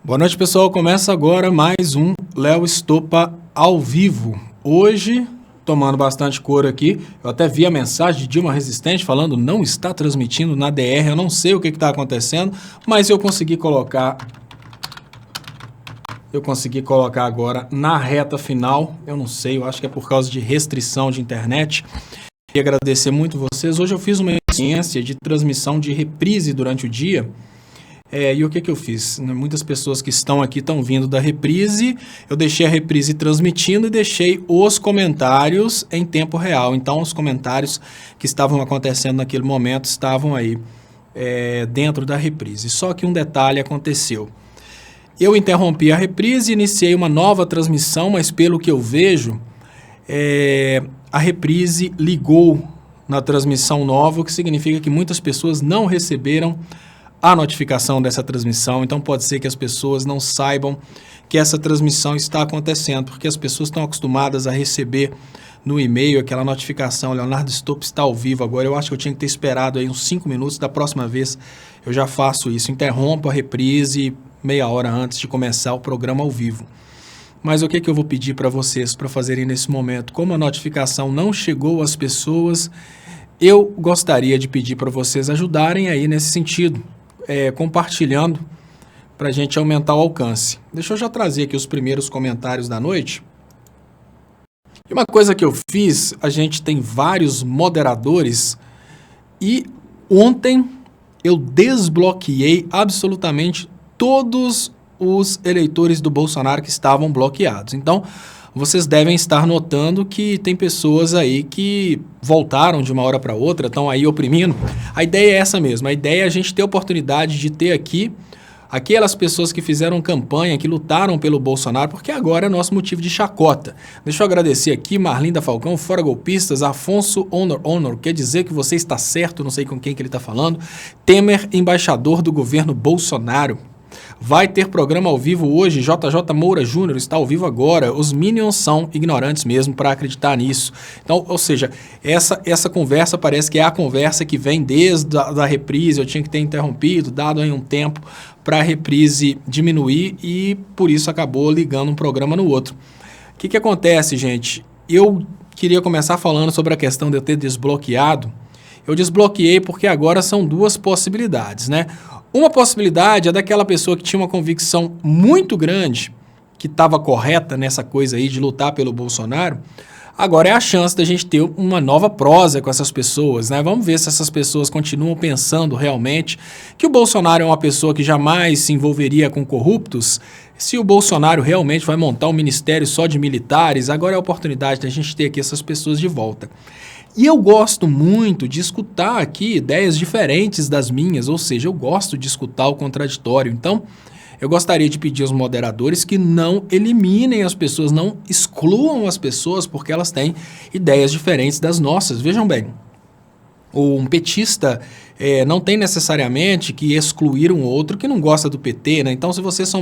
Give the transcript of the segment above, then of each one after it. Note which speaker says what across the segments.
Speaker 1: Boa noite, pessoal. Começa agora mais um Léo Estopa ao vivo. Hoje, tomando bastante couro aqui, eu até vi a mensagem de Dilma Resistente falando não está transmitindo na DR. Eu não sei o que está acontecendo, mas eu consegui colocar agora na reta final. Eu não sei, eu acho que é por causa de restrição de internet. Queria agradecer muito vocês. Hoje eu fiz uma experiência de transmissão de reprise durante o dia. E o que eu fiz? Muitas pessoas que estão aqui estão vindo da reprise, eu deixei a reprise transmitindo e deixei os comentários em tempo real. Então, os comentários que estavam acontecendo naquele momento estavam aí dentro da reprise. Só que um detalhe aconteceu. Eu interrompi a reprise e iniciei uma nova transmissão, mas pelo que eu vejo, a reprise ligou na transmissão nova, o que significa que muitas pessoas não receberam a notificação dessa transmissão. Então pode ser que as pessoas não saibam que essa transmissão está acontecendo, porque as pessoas estão acostumadas a receber no e-mail aquela notificação: Leonardo Estopa está ao vivo agora. Eu acho que eu tinha que ter esperado aí uns 5 minutos, da próxima vez eu já faço isso, interrompo a reprise meia hora antes de começar o programa ao vivo. Mas o que eu vou pedir para vocês para fazerem nesse momento? Como a notificação não chegou às pessoas, eu gostaria de pedir para vocês ajudarem aí nesse sentido, compartilhando para a gente aumentar o alcance. Deixa eu já trazer aqui os primeiros comentários da noite. E uma coisa que eu fiz, a gente tem vários moderadores e ontem eu desbloqueei absolutamente todos os eleitores do Bolsonaro que estavam bloqueados. Então, vocês devem estar notando que tem pessoas aí que voltaram de uma hora para outra, estão aí oprimindo. A ideia é essa mesmo, a ideia é a gente ter a oportunidade de ter aqui aquelas pessoas que fizeram campanha, que lutaram pelo Bolsonaro, porque agora é nosso motivo de chacota. Deixa eu agradecer aqui, Marlinda Falcão, Fora Golpistas, Afonso Honor, quer dizer que você está certo, não sei com quem que ele está falando, Temer, embaixador do governo Bolsonaro. Vai ter programa ao vivo hoje, JJ Moura Júnior está ao vivo agora. Os Minions são ignorantes mesmo para acreditar nisso. Então, ou seja, essa conversa parece que é a conversa que vem desde a reprise. Eu tinha que ter interrompido, dado aí um tempo para a reprise diminuir e por isso acabou ligando um programa no outro. O que acontece, gente? Eu queria começar falando sobre a questão de eu ter desbloqueado. Eu desbloqueei porque agora são duas possibilidades, né? Uma possibilidade é daquela pessoa que tinha uma convicção muito grande, que estava correta nessa coisa aí de lutar pelo Bolsonaro. Agora é a chance da gente ter uma nova prosa com essas pessoas, né? Vamos ver se essas pessoas continuam pensando realmente que o Bolsonaro é uma pessoa que jamais se envolveria com corruptos. Se o Bolsonaro realmente vai montar um ministério só de militares, agora é a oportunidade da gente ter aqui essas pessoas de volta. E eu gosto muito de escutar aqui ideias diferentes das minhas, ou seja, eu gosto de escutar o contraditório. Então, eu gostaria de pedir aos moderadores que não eliminem as pessoas, não excluam as pessoas, porque elas têm ideias diferentes das nossas. Vejam bem, um petista não tem necessariamente que excluir um outro que não gosta do PT, né? Então, se vocês são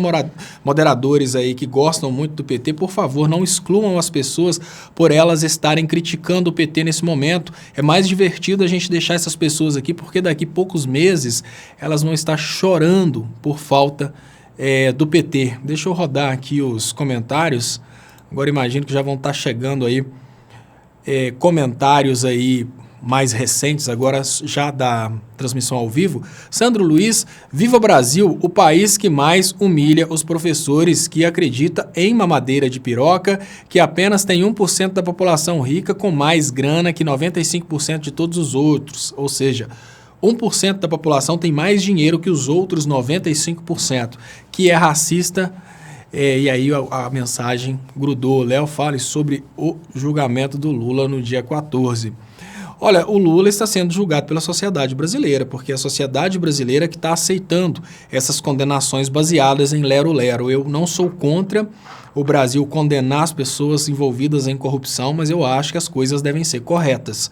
Speaker 1: moderadores aí que gostam muito do PT, por favor, não excluam as pessoas por elas estarem criticando o PT nesse momento. É mais divertido a gente deixar essas pessoas aqui, porque daqui a poucos meses elas vão estar chorando por falta do PT. Deixa eu rodar aqui os comentários. Agora imagino que já vão estar chegando aí comentários aí mais recentes, agora já da transmissão ao vivo. Sandro Luiz, viva Brasil, o país que mais humilha os professores, que acredita em mamadeira de piroca, que apenas tem 1% da população rica com mais grana que 95% de todos os outros. Ou seja, 1% da população tem mais dinheiro que os outros 95%, que é racista. E aí a mensagem grudou. Léo, fale sobre o julgamento do Lula no dia 14. Olha, o Lula está sendo julgado pela sociedade brasileira, porque é a sociedade brasileira que está aceitando essas condenações baseadas em lero-lero. Eu não sou contra o Brasil condenar as pessoas envolvidas em corrupção, mas eu acho que as coisas devem ser corretas.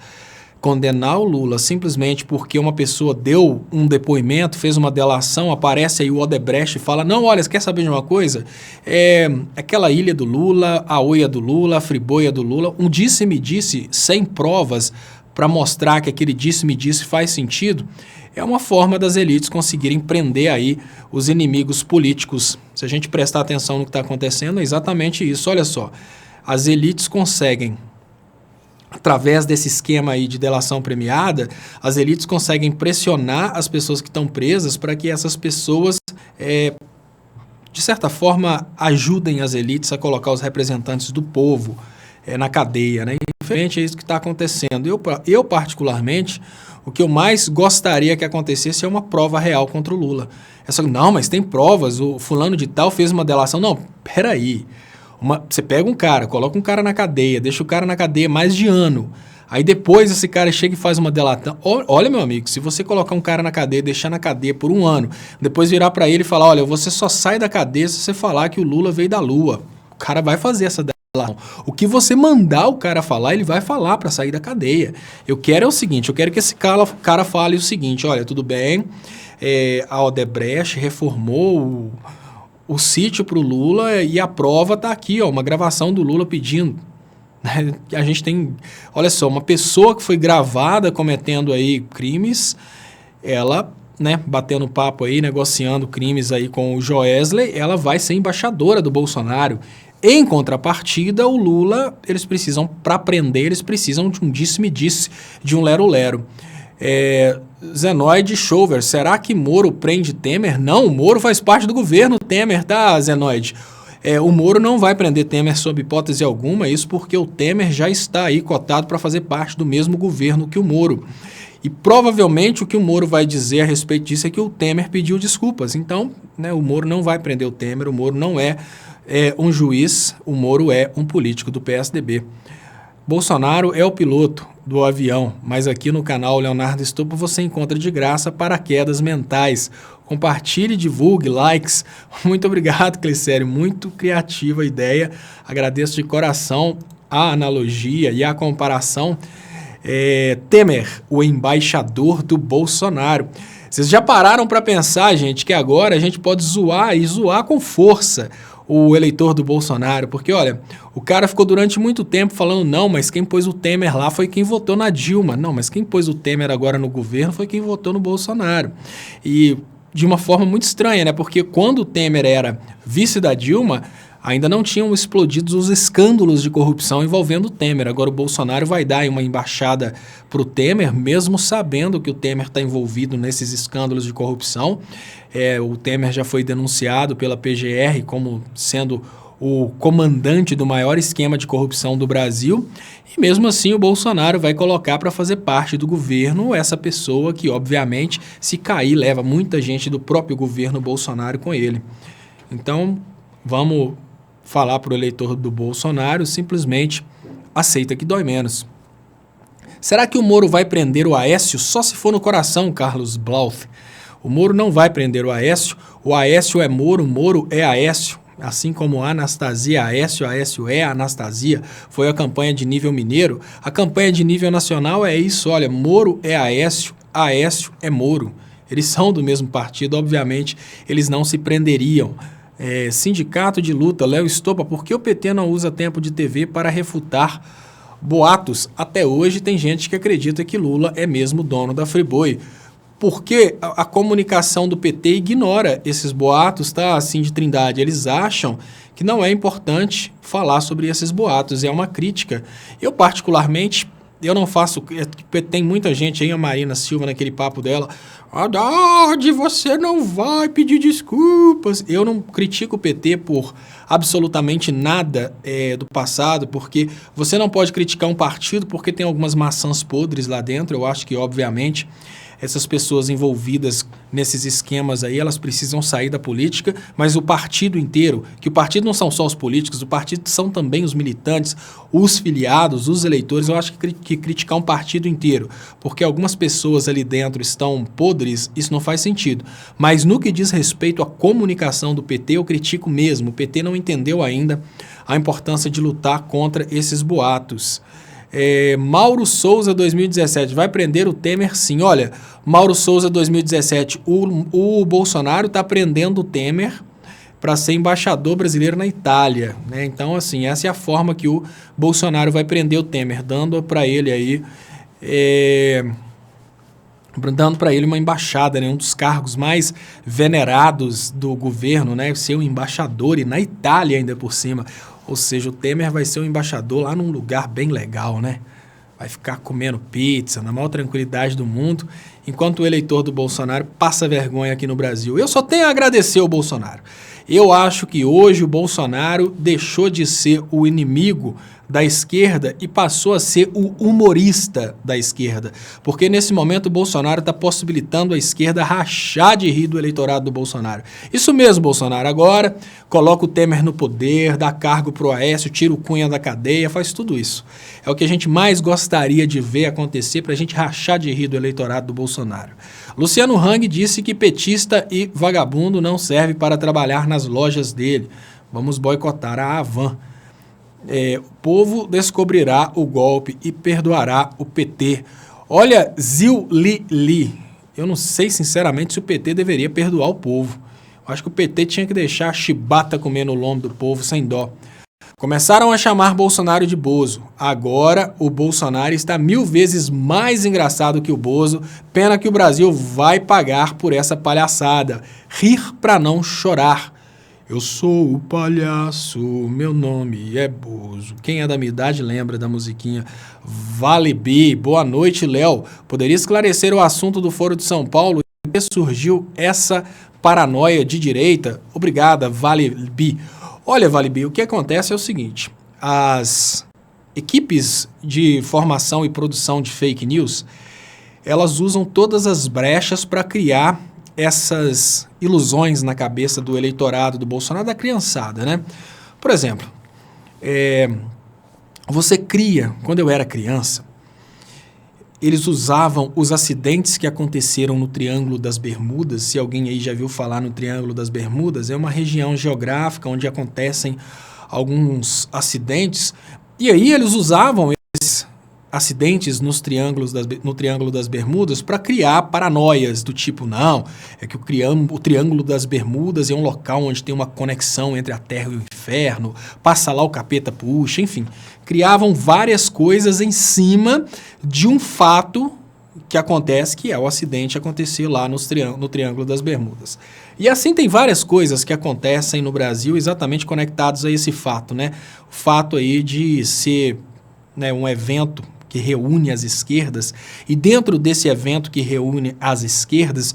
Speaker 1: Condenar o Lula simplesmente porque uma pessoa deu um depoimento, fez uma delação, aparece aí o Odebrecht e fala: não, olha, você quer saber de uma coisa? Aquela ilha do Lula, a Oia do Lula, a Friboia do Lula, um disse-me-disse sem provas, para mostrar que aquele disse-me-disse faz sentido, é uma forma das elites conseguirem prender aí os inimigos políticos. Se a gente prestar atenção no que está acontecendo, é exatamente isso. Olha só, as elites conseguem, através desse esquema aí de delação premiada, as elites conseguem pressionar as pessoas que estão presas para que essas pessoas, de certa forma, ajudem as elites a colocar os representantes do povo na cadeia, né? Infelizmente é isso que está acontecendo. Eu, particularmente, o que eu mais gostaria que acontecesse é uma prova real contra o Lula. Não, mas tem provas, o fulano de tal fez uma delação. Não, peraí. Você pega um cara, coloca um cara na cadeia, deixa o cara na cadeia mais de ano. Aí depois esse cara chega e faz uma delação. Olha, meu amigo, se você colocar um cara na cadeia, deixar na cadeia por um ano, depois virar para ele e falar, olha, você só sai da cadeia se você falar que o Lula veio da Lua. O cara vai fazer essa delação. O que você mandar o cara falar, ele vai falar para sair da cadeia. Eu quero o seguinte, eu quero que esse cara fale o seguinte, olha, tudo bem, a Odebrecht reformou o sítio para o Lula e a prova está aqui, ó, uma gravação do Lula pedindo. A gente tem, olha só, uma pessoa que foi gravada cometendo aí crimes, ela, né, batendo papo aí, negociando crimes aí com o Joesley, ela vai ser embaixadora do Bolsonaro. Em contrapartida, o Lula, eles precisam, para prender, eles precisam de um disse-me-disse, de um lero-lero. Zenoide Schover, será que Moro prende Temer? Não, o Moro faz parte do governo Temer, tá, Zenoide? O Moro não vai prender Temer sob hipótese alguma, isso porque o Temer já está aí cotado para fazer parte do mesmo governo que o Moro. E provavelmente o que o Moro vai dizer a respeito disso é que o Temer pediu desculpas. Então, né, o Moro não vai prender o Temer, o Moro não é um juiz, o Moro é um político do PSDB. Bolsonaro é o piloto do avião, mas aqui no canal Leonardo Stolpa você encontra de graça paraquedas mentais. Compartilhe, divulgue, likes. Muito obrigado, Clicério, muito criativa a ideia. Agradeço de coração a analogia e a comparação. Temer, o embaixador do Bolsonaro. Vocês já pararam para pensar, gente, que agora a gente pode zoar e zoar com força o eleitor do Bolsonaro, porque, olha, o cara ficou durante muito tempo falando, não, mas quem pôs o Temer lá foi quem votou na Dilma. Não, mas quem pôs o Temer agora no governo foi quem votou no Bolsonaro. E de uma forma muito estranha, né? Porque quando o Temer era vice da Dilma, ainda não tinham explodido os escândalos de corrupção envolvendo o Temer. Agora o Bolsonaro vai dar uma embaixada para o Temer, mesmo sabendo que o Temer está envolvido nesses escândalos de corrupção. O Temer já foi denunciado pela PGR como sendo o comandante do maior esquema de corrupção do Brasil. E mesmo assim o Bolsonaro vai colocar para fazer parte do governo essa pessoa que, obviamente, se cair, leva muita gente do próprio governo Bolsonaro com ele. Então, vamos falar para o eleitor do Bolsonaro, simplesmente aceita que dói menos. Será que o Moro vai prender o Aécio só se for no coração, Carlos Blauth? O Moro não vai prender o Aécio é Moro, Moro é Aécio. Assim como Anastasia Aécio, Aécio é Anastasia, foi a campanha de nível mineiro. A campanha de nível nacional é isso, olha, Moro é Aécio, Aécio é Moro. Eles são do mesmo partido, obviamente, eles não se prenderiam. Sindicato de luta, Léo Stolpa, por que o PT não usa tempo de TV para refutar boatos? Até hoje tem gente que acredita que Lula é mesmo dono da Friboi. Porque a comunicação do PT ignora esses boatos, tá? Assim, de Trindade. Eles acham que não é importante falar sobre esses boatos. É uma crítica. Eu, particularmente, eu não faço... Tem muita gente aí, a Marina Silva, naquele papo dela. Haddad, você não vai pedir desculpas. Eu não critico o PT por absolutamente nada do passado, porque você não pode criticar um partido porque tem algumas maçãs podres lá dentro. Eu acho que, obviamente, essas pessoas envolvidas nesses esquemas aí, elas precisam sair da política, mas o partido inteiro, que o partido não são só os políticos, o partido são também os militantes, os filiados, os eleitores. Eu acho que criticar um partido inteiro, porque algumas pessoas ali dentro estão podres, isso não faz sentido. Mas no que diz respeito à comunicação do PT, eu critico mesmo. O PT não entendeu ainda a importância de lutar contra esses boatos. Mauro Souza 2017, vai prender o Temer sim. Olha, Mauro Souza 2017, o Bolsonaro está prendendo o Temer para ser embaixador brasileiro na Itália, né? Então, assim, essa é a forma que o Bolsonaro vai prender o Temer, dando para ele aí dando para ele uma embaixada, né, um dos cargos mais venerados do governo, né, ser um embaixador, e na Itália ainda por cima. Ou seja, o Temer vai ser um embaixador lá num lugar bem legal, né? Vai ficar comendo pizza, na maior tranquilidade do mundo, enquanto o eleitor do Bolsonaro passa vergonha aqui no Brasil. Eu só tenho a agradecer ao Bolsonaro. Eu acho que hoje o Bolsonaro deixou de ser o inimigo da esquerda e passou a ser o humorista da esquerda. Porque nesse momento o Bolsonaro está possibilitando a esquerda rachar de rir do eleitorado do Bolsonaro. Isso mesmo, Bolsonaro. Agora coloca o Temer no poder, dá cargo pro Aécio, tira o Cunha da cadeia, faz tudo isso. É o que a gente mais gostaria de ver acontecer para a gente rachar de rir do eleitorado do Bolsonaro. Luciano Hang disse que petista e vagabundo não serve para trabalhar nas lojas dele. Vamos boicotar a Havan. O povo descobrirá o golpe e perdoará o PT. Olha, Zil Li, eu não sei sinceramente se o PT deveria perdoar o povo. Eu acho que o PT tinha que deixar a chibata comer no lombo do povo sem dó. Começaram a chamar Bolsonaro de Bozo. Agora o Bolsonaro está 1000 vezes mais engraçado que o Bozo. Pena que o Brasil vai pagar por essa palhaçada. Rir pra não chorar. Eu sou o palhaço, meu nome é Bozo. Quem é da minha idade lembra da musiquinha. Vale Bi, boa noite, Léo. Poderia esclarecer o assunto do Foro de São Paulo? Por que surgiu essa paranoia de direita? Obrigada, Vale Bi. Olha, Vale Bi, o que acontece é o seguinte. As equipes de formação e produção de fake news, elas usam todas as brechas para criar essas ilusões na cabeça do eleitorado do Bolsonaro, da criançada, né? Por exemplo, você cria, quando eu era criança, eles usavam os acidentes que aconteceram no Triângulo das Bermudas. Se alguém aí já viu falar no Triângulo das Bermudas, é uma região geográfica onde acontecem alguns acidentes, e aí eles usavam esses acidentes no Triângulo das Bermudas para criar paranoias do tipo, não, é que o Triângulo das Bermudas é um local onde tem uma conexão entre a Terra e o Inferno, passa lá o capeta puxa, enfim. Criavam várias coisas em cima de um fato que acontece, que é o acidente acontecer lá no Triângulo das Bermudas. E assim tem várias coisas que acontecem no Brasil exatamente conectadas a esse fato, né? O fato aí de ser, né, um evento que reúne as esquerdas, e dentro desse evento que reúne as esquerdas,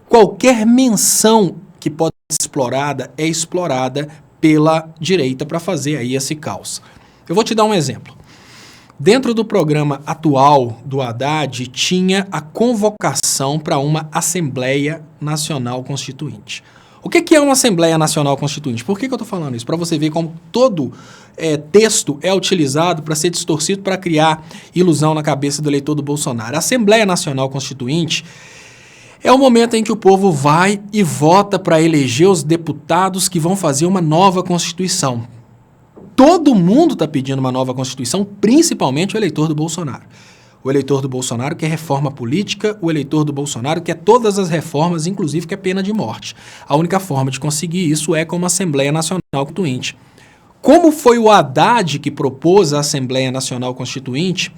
Speaker 1: qualquer menção que pode ser explorada é explorada pela direita para fazer aí esse caos. Eu vou te dar um exemplo. Dentro do programa atual do Haddad, tinha a convocação para uma Assembleia Nacional Constituinte. O que é uma Assembleia Nacional Constituinte? Por que eu estou falando isso? Para você ver como todo texto é utilizado para ser distorcido, para criar ilusão na cabeça do eleitor do Bolsonaro. A Assembleia Nacional Constituinte é o momento em que o povo vai e vota para eleger os deputados que vão fazer uma nova Constituição. Todo mundo está pedindo uma nova Constituição, principalmente o eleitor do Bolsonaro. O eleitor do Bolsonaro quer reforma política, o eleitor do Bolsonaro quer todas as reformas, inclusive quer pena de morte. A única forma de conseguir isso é com uma Assembleia Nacional Constituinte. Como foi o Haddad que propôs a Assembleia Nacional Constituinte,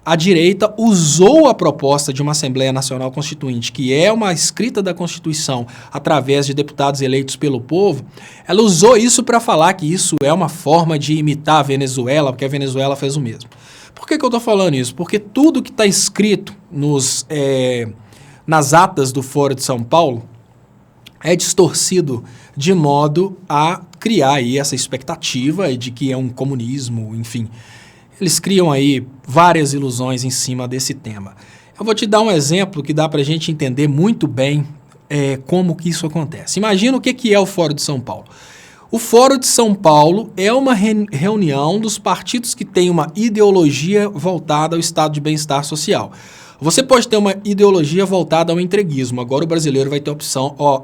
Speaker 1: a direita usou a proposta de uma Assembleia Nacional Constituinte, que é uma escrita da Constituição através de deputados eleitos pelo povo, ela usou isso para falar que isso é uma forma de imitar a Venezuela, porque a Venezuela fez o mesmo. Por que eu estou falando isso? Porque tudo que está escrito nas atas do Foro de São Paulo é distorcido de modo a criar aí essa expectativa de que é um comunismo, enfim. Eles criam aí várias ilusões em cima desse tema. Eu vou te dar um exemplo que dá para a gente entender muito bem como que isso acontece. Imagina o que é o Foro de São Paulo. O Foro de São Paulo é uma reunião dos partidos que têm uma ideologia voltada ao estado de bem-estar social. Você pode ter uma ideologia voltada ao entreguismo. Agora o brasileiro vai ter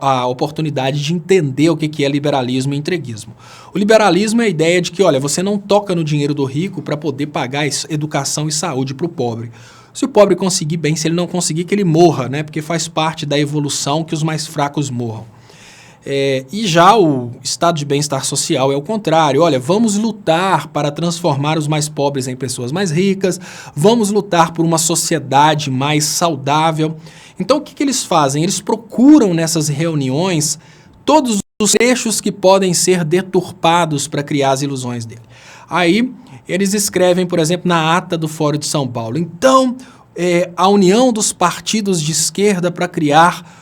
Speaker 1: a oportunidade de entender o que é liberalismo e entreguismo. O liberalismo é a ideia de que, olha, você não toca no dinheiro do rico para poder pagar educação e saúde para o pobre. Se o pobre conseguir bem, se ele não conseguir, que ele morra, né? Porque faz parte da evolução que os mais fracos morram. E já o estado de bem-estar social é o contrário. Olha, vamos lutar para transformar os mais pobres em pessoas mais ricas, vamos lutar por uma sociedade mais saudável. Então, o que eles fazem? Eles procuram nessas reuniões todos os trechos que podem ser deturpados para criar as ilusões dele. Aí, eles escrevem, por exemplo, na ata do Fórum de São Paulo. Então, a união dos partidos de esquerda para criar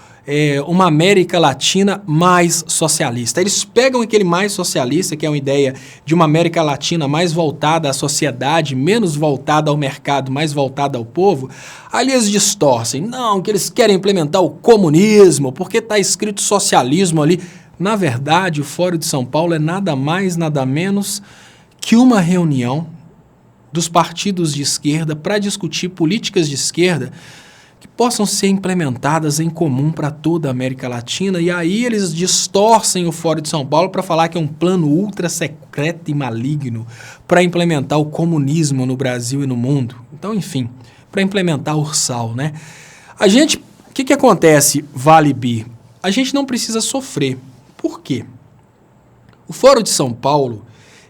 Speaker 1: uma América Latina mais socialista. Eles pegam aquele mais socialista, que é uma ideia de uma América Latina mais voltada à sociedade, menos voltada ao mercado, mais voltada ao povo. Ali eles distorcem. Não, que eles querem implementar o comunismo, porque está escrito socialismo ali. Na verdade, o Fórum de São Paulo é nada mais, nada menos que uma reunião dos partidos de esquerda para discutir políticas de esquerda que possam ser implementadas em comum para toda a América Latina, e aí eles distorcem o Fórum de São Paulo para falar que é um plano ultra secreto e maligno para implementar o comunismo no Brasil e no mundo. Então, enfim, para implementar o Ursal, né? O que acontece, Vale Bi? A gente não precisa sofrer. Por quê? O Fórum de São Paulo,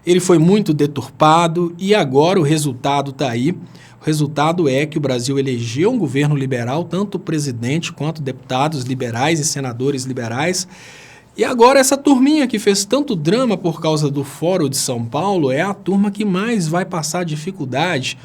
Speaker 1: ele foi muito deturpado e agora o resultado está aí. O resultado é que o Brasil elegeu um governo liberal, tanto o presidente quanto deputados liberais e senadores liberais. E agora essa turminha que fez tanto drama por causa do Fórum de São Paulo é a turma que mais vai passar dificuldade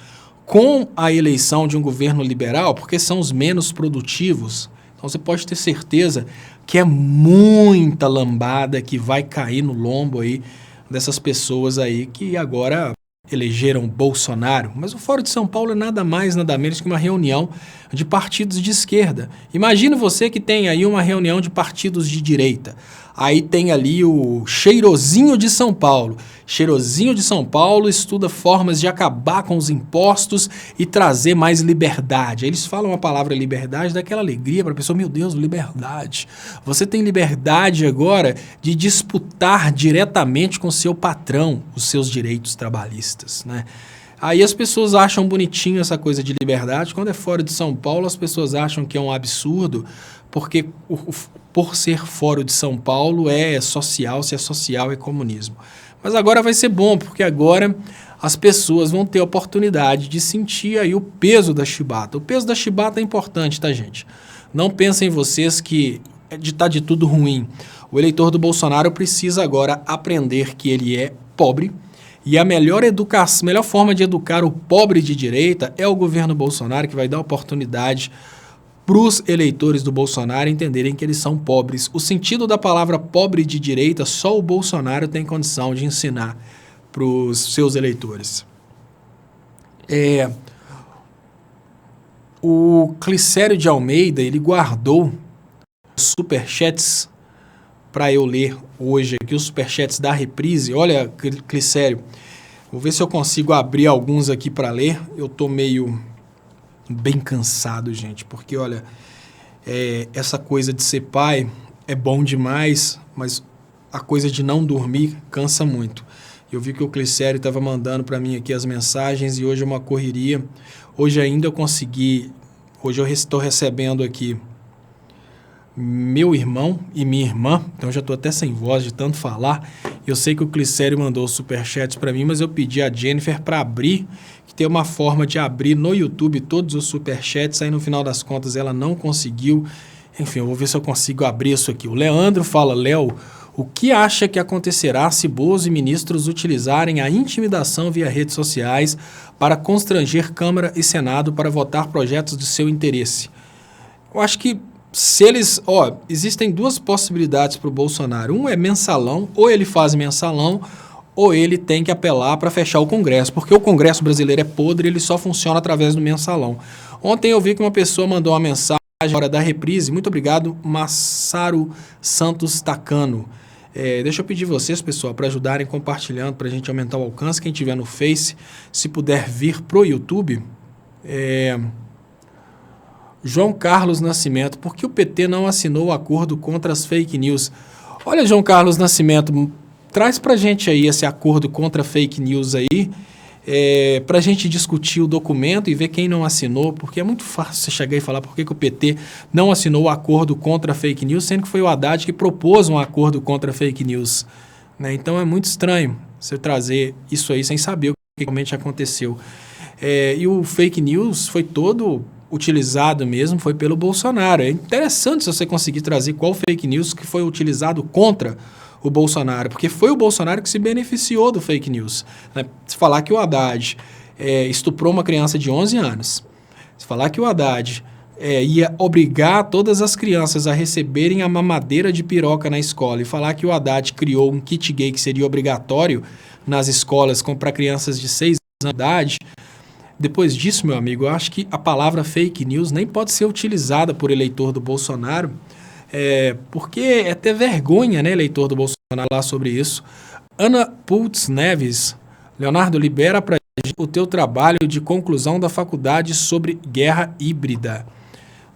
Speaker 1: com a eleição de um governo liberal, porque são os menos produtivos. Então você pode ter certeza que é muita lambada que vai cair no lombo aí dessas pessoas aí que agora elegeram Bolsonaro. Mas o Fórum de São Paulo é nada mais, nada menos que uma reunião de partidos de esquerda. Imagina você que tem aí uma reunião de partidos de direita. Aí tem ali o Cheirosinho de São Paulo. Cheirosinho de São Paulo estuda formas de acabar com os impostos e trazer mais liberdade. Aí eles falam a palavra liberdade, dá aquela alegria para a pessoa, meu Deus, liberdade. Você tem liberdade agora de disputar diretamente com seu patrão os seus direitos trabalhistas, né? Aí as pessoas acham bonitinho essa coisa de liberdade. Quando é fora de São Paulo, as pessoas acham que é um absurdo, porque por ser fora de São Paulo é social, se é social é comunismo. Mas agora vai ser bom, porque agora as pessoas vão ter a oportunidade de sentir aí o peso da chibata. O peso da chibata é importante, tá, gente? Não pensem vocês que tá de tudo ruim. O eleitor do Bolsonaro precisa agora aprender que ele é pobre, e a melhor forma de educar o pobre de direita é o governo Bolsonaro, que vai dar oportunidade para os eleitores do Bolsonaro entenderem que eles são pobres. O sentido da palavra pobre de direita, só o Bolsonaro tem condição de ensinar para os seus eleitores. O Clicério de Almeida, ele guardou os superchats para eu ler hoje aqui, os superchats da Reprise. Olha, Clicério, vou ver se eu consigo abrir alguns aqui para ler. Eu tô meio bem cansado, gente, porque, olha, essa coisa de ser pai é bom demais, mas a coisa de não dormir cansa muito. Eu vi que o Clicério estava mandando para mim aqui as mensagens e hoje é uma correria. Hoje ainda eu consegui, hoje eu estou recebendo aqui meu irmão e minha irmã, então já estou até sem voz de tanto falar. Eu sei que o Clicério mandou superchats para mim, mas eu pedi a Jennifer para abrir, que tem uma forma de abrir no YouTube todos os superchats, aí no final das contas ela não conseguiu. Enfim, eu vou ver se eu consigo abrir isso aqui. O Leandro fala, Léo, o que acha que acontecerá se Bozo e ministros utilizarem a intimidação via redes sociais para constranger Câmara e Senado para votar projetos de seu interesse? Eu acho que se eles, existem duas possibilidades para o Bolsonaro. Um é mensalão, ou ele faz mensalão, ou ele tem que apelar para fechar o Congresso, porque o Congresso brasileiro é podre, ele só funciona através do mensalão. Ontem eu vi que uma pessoa mandou uma mensagem hora da Reprise, muito obrigado, Massaro Santos Tacano. Deixa eu pedir vocês, pessoal, para ajudarem compartilhando, para a gente aumentar o alcance. Quem tiver no Face, se puder vir pro YouTube. João Carlos Nascimento, por que o PT não assinou o acordo contra as fake news? Olha, João Carlos Nascimento, traz pra gente aí esse acordo contra fake news aí. para a gente discutir o documento e ver quem não assinou, porque é muito fácil você chegar e falar por que o PT não assinou o acordo contra a fake news, sendo que foi o Haddad que propôs um acordo contra a fake news. Né? Então é muito estranho você trazer isso aí sem saber o que realmente aconteceu. E o fake news foi todo utilizado mesmo, foi pelo Bolsonaro. É interessante se você conseguir trazer qual fake news que foi utilizado contra o Bolsonaro, porque foi o Bolsonaro que se beneficiou do fake news. Né? Se falar que o Haddad estuprou uma criança de 11 anos, se falar que o Haddad ia obrigar todas as crianças a receberem a mamadeira de piroca na escola e falar que o Haddad criou um kit gay que seria obrigatório nas escolas para crianças de 6 anos de idade, depois disso, meu amigo, eu acho que a palavra fake news nem pode ser utilizada por eleitor do Bolsonaro, porque é até vergonha, né, eleitor do Bolsonaro, falar sobre isso. Ana Pultz Neves, Leonardo, libera para o teu trabalho de conclusão da faculdade sobre guerra híbrida.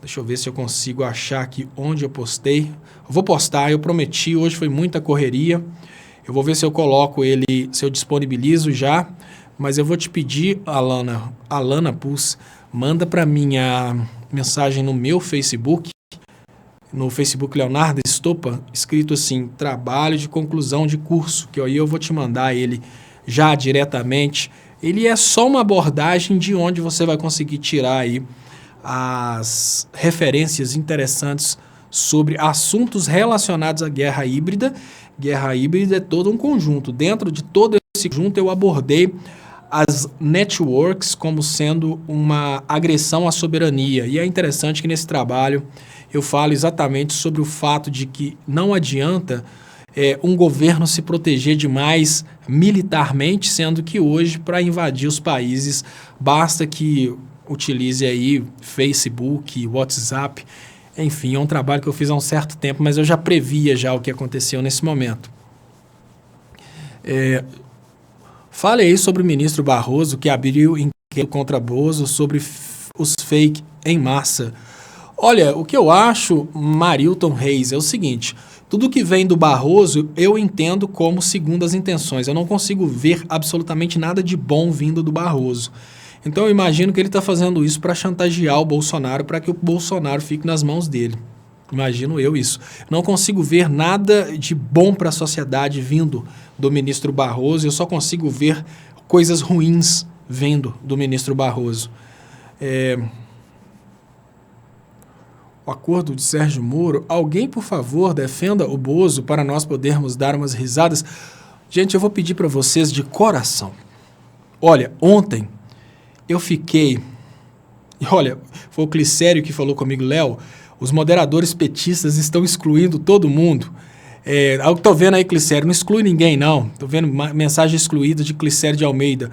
Speaker 1: Deixa eu ver se eu consigo achar aqui onde eu postei. Eu vou postar, eu prometi, hoje foi muita correria. Eu vou ver se eu coloco ele, se eu disponibilizo já, mas eu vou te pedir, Alana Pultz, manda para mim a mensagem no meu Facebook, no Facebook Leonardo Estopa, escrito assim, trabalho de conclusão de curso, que aí eu vou te mandar ele já diretamente. Ele é só uma abordagem de onde você vai conseguir tirar aí as referências interessantes sobre assuntos relacionados à guerra híbrida. Guerra híbrida é todo um conjunto. Dentro de todo esse conjunto eu abordei as networks como sendo uma agressão à soberania. E é interessante que nesse trabalho eu falo exatamente sobre o fato de que não adianta um governo se proteger demais militarmente, sendo que hoje, para invadir os países, basta que utilize aí Facebook, WhatsApp, enfim, é um trabalho que eu fiz há um certo tempo, mas eu já previa já o que aconteceu nesse momento. Fale aí sobre o ministro Barroso, que abriu inquérito contra Bozo sobre os fake em massa. Olha, o que eu acho, Marilton Reis, é o seguinte, tudo que vem do Barroso eu entendo como segundas intenções. Eu não consigo ver absolutamente nada de bom vindo do Barroso. Então eu imagino que ele está fazendo isso para chantagear o Bolsonaro, para que o Bolsonaro fique nas mãos dele. Imagino eu isso. Não consigo ver nada de bom para a sociedade vindo do ministro Barroso, eu só consigo ver coisas ruins vindo do ministro Barroso. O acordo de Sérgio Moro, alguém, por favor, defenda o Bozo para nós podermos dar umas risadas. Gente, eu vou pedir para vocês de coração. Olha, ontem eu fiquei... Olha, foi o Clicério que falou comigo, Léo, os moderadores petistas estão excluindo todo mundo. Eu tô vendo aí, Clicério, não exclui ninguém, não. Tô vendo mensagem excluída de Clicério de Almeida.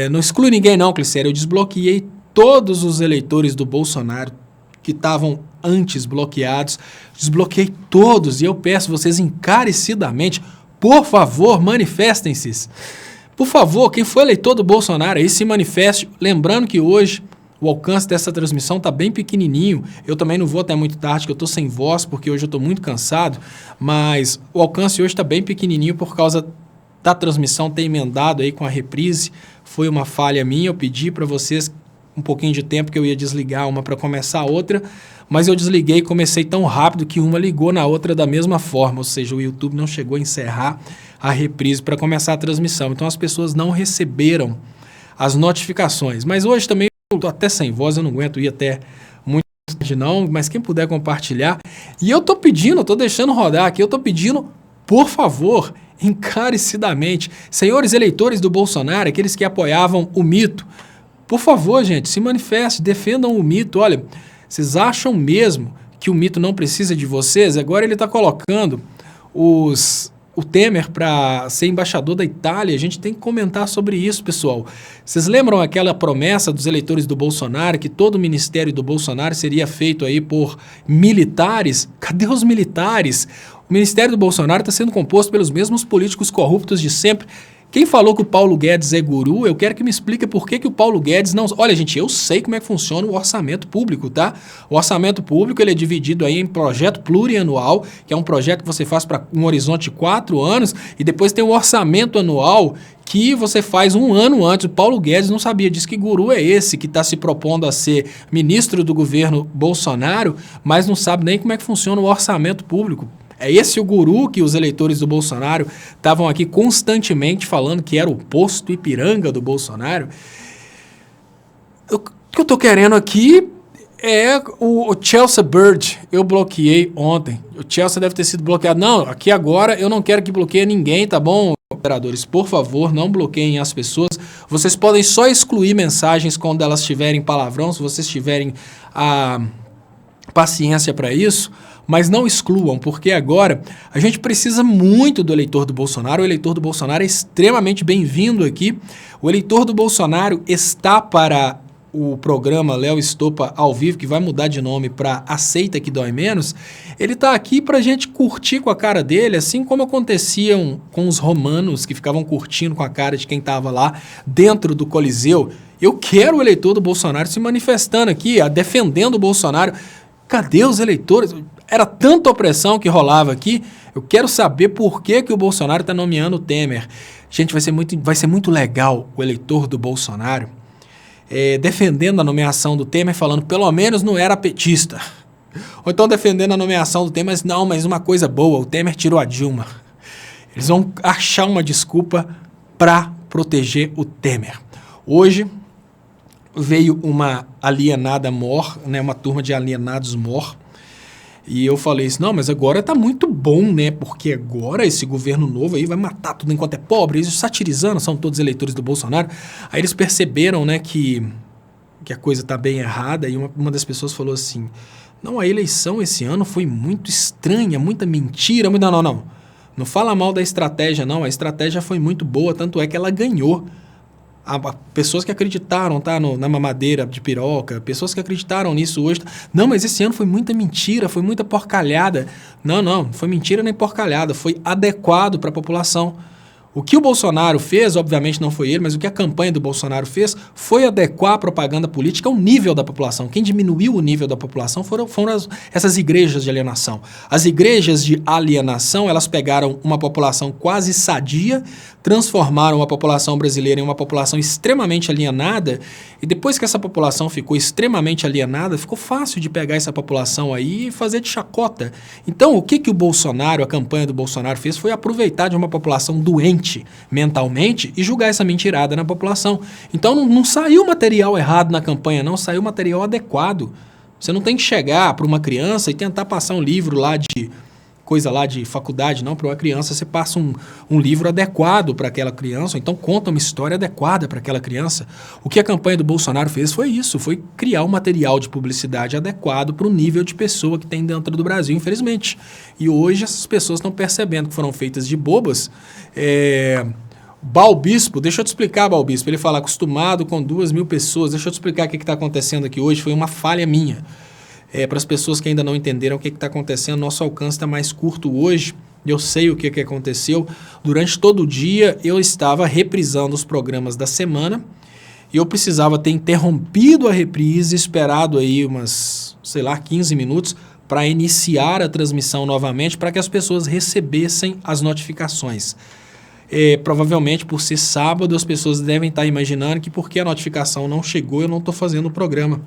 Speaker 1: Não exclui ninguém, não, Clicério. Eu desbloqueei todos os eleitores do Bolsonaro que estavam antes bloqueados. Desbloqueei todos e eu peço vocês encarecidamente, por favor, manifestem-se. Por favor, quem for eleitor do Bolsonaro aí se manifeste. Lembrando que hoje o alcance dessa transmissão está bem pequenininho. Eu também não vou até muito tarde, que eu estou sem voz, porque hoje eu estou muito cansado. Mas o alcance hoje está bem pequenininho por causa da transmissão ter emendado aí com a reprise. Foi uma falha minha, eu pedi para vocês um pouquinho de tempo que eu ia desligar uma para começar a outra, mas eu desliguei e comecei tão rápido que uma ligou na outra da mesma forma, ou seja, o YouTube não chegou a encerrar a reprise para começar a transmissão. Então as pessoas não receberam as notificações. Mas hoje também eu estou até sem voz, eu não aguento ir até muito tarde não, mas quem puder compartilhar. E eu estou pedindo, estou deixando rodar aqui, eu estou pedindo, por favor, encarecidamente, senhores eleitores do Bolsonaro, aqueles que apoiavam o mito, por favor, gente, se manifeste, defendam o mito. Olha, vocês acham mesmo que o mito não precisa de vocês? Agora ele está colocando o Temer para ser embaixador da Itália. A gente tem que comentar sobre isso, pessoal. Vocês lembram aquela promessa dos eleitores do Bolsonaro, que todo o ministério do Bolsonaro seria feito aí por militares? Cadê os militares? O ministério do Bolsonaro está sendo composto pelos mesmos políticos corruptos de sempre. Quem falou que o Paulo Guedes é guru, eu quero que me explique por que o Paulo Guedes não... Olha, gente, eu sei como é que funciona o orçamento público, tá? O orçamento público, ele é dividido aí em projeto plurianual, que é um projeto que você faz para um horizonte de 4 anos, e depois tem o orçamento anual, que você faz um ano antes. O Paulo Guedes não sabia disso. Que guru é esse que está se propondo a ser ministro do governo Bolsonaro, mas não sabe nem como é que funciona o orçamento público? É esse o guru que os eleitores do Bolsonaro estavam aqui constantemente falando que era o posto Ipiranga do Bolsonaro. O que eu tô querendo aqui é o Chelsea Bird. Eu bloqueei ontem. O Chelsea deve ter sido bloqueado. Não, aqui agora eu não quero que bloqueie ninguém, tá bom? Operadores, por favor, não bloqueiem as pessoas. Vocês podem só excluir mensagens quando elas tiverem palavrão, se vocês tiverem a paciência para isso. Mas não excluam, porque agora a gente precisa muito do eleitor do Bolsonaro. O eleitor do Bolsonaro é extremamente bem-vindo aqui. O eleitor do Bolsonaro está para o programa Léo Stoppa ao vivo, que vai mudar de nome para Aceita que Dói Menos. Ele está aqui para a gente curtir com a cara dele, assim como aconteciam com os romanos que ficavam curtindo com a cara de quem estava lá dentro do Coliseu. Eu quero o eleitor do Bolsonaro se manifestando aqui, defendendo o Bolsonaro. Cadê os eleitores? Era tanta opressão que rolava aqui. Eu quero saber por que o Bolsonaro está nomeando o Temer. Gente, vai ser muito legal o eleitor do Bolsonaro defendendo a nomeação do Temer, falando pelo menos não era petista. Ou então defendendo a nomeação do Temer, mas uma coisa boa, o Temer tirou a Dilma. Eles vão achar uma desculpa para proteger o Temer. Hoje veio uma alienada mor, né, uma turma de alienados mor. E eu falei isso, não, mas agora tá muito bom, né? Porque agora esse governo novo aí vai matar tudo enquanto é pobre. Eles satirizando, são todos eleitores do Bolsonaro. Aí eles perceberam, né, que a coisa tá bem errada. E uma das pessoas falou assim, não, a eleição esse ano foi muito estranha, muita mentira. Não. Não fala mal da estratégia, não. A estratégia foi muito boa, tanto é que ela ganhou. Pessoas que acreditaram, tá, na mamadeira de piroca, pessoas que acreditaram nisso hoje. Não, mas esse ano foi muita mentira, foi muita porcalhada. Não foi mentira nem porcalhada, foi adequado para a população. O que o Bolsonaro fez, obviamente não foi ele, mas o que a campanha do Bolsonaro fez foi adequar a propaganda política ao nível da população. Quem diminuiu o nível da população foram essas igrejas de alienação. As igrejas de alienação, elas pegaram uma população quase sadia, transformaram a população brasileira em uma população extremamente alienada, e depois que essa população ficou extremamente alienada, ficou fácil de pegar essa população aí e fazer de chacota. Então, o que o Bolsonaro, a campanha do Bolsonaro fez foi aproveitar de uma população doente mentalmente e julgar essa mentirada na população. Então, não saiu material errado na campanha, não, saiu material adequado. Você não tem que chegar para uma criança e tentar passar um livro lá de coisa lá de faculdade, não. Para uma criança você passa um livro adequado para aquela criança, ou então conta uma história adequada para aquela criança. O que a campanha do Bolsonaro fez foi isso, foi criar um material de publicidade adequado para o nível de pessoa que tem dentro do Brasil, infelizmente. E hoje essas pessoas estão percebendo que foram feitas de bobas. Balbispo, deixa eu te explicar, Balbispo, ele fala acostumado com 2.000 pessoas, deixa eu te explicar o que está acontecendo aqui hoje, foi uma falha minha. Para as pessoas que ainda não entenderam o que está acontecendo, nosso alcance está mais curto hoje, eu sei o que aconteceu. Durante todo o dia eu estava reprisando os programas da semana e eu precisava ter interrompido a reprise, esperado aí umas, 15 minutos para iniciar a transmissão novamente, para que as pessoas recebessem as notificações. Provavelmente por ser sábado as pessoas devem estar imaginando que porque a notificação não chegou eu não estou fazendo o programa.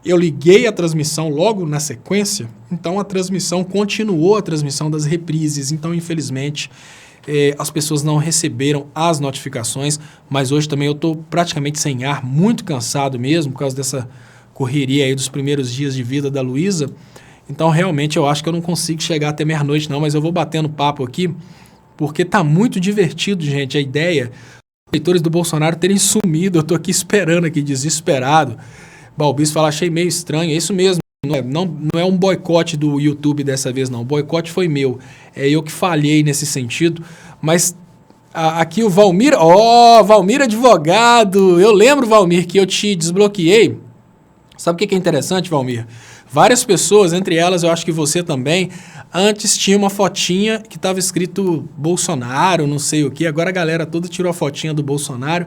Speaker 1: Eu liguei a transmissão logo na sequência, então a transmissão continuou, a transmissão das reprises. Então, infelizmente, as pessoas não receberam as notificações, mas hoje também eu estou praticamente sem ar, muito cansado mesmo, por causa dessa correria aí dos primeiros dias de vida da Luísa. Então, realmente, eu acho que eu não consigo chegar até meia-noite não, mas eu vou batendo papo aqui, porque tá muito divertido, gente, a ideia dos eleitores do Bolsonaro terem sumido. Eu estou aqui esperando, aqui, desesperado. Balbis fala, achei meio estranho, é isso mesmo, não é um boicote do YouTube dessa vez não, o boicote foi meu, eu que falhei nesse sentido, mas aqui o Valmir, Valmir advogado, eu lembro, Valmir, que eu te desbloqueei. Sabe o que é interessante, Valmir? Várias pessoas, entre elas eu acho que você também, Antes tinha uma fotinha que estava escrito Bolsonaro, não sei o que. Agora a galera toda tirou a fotinha do Bolsonaro.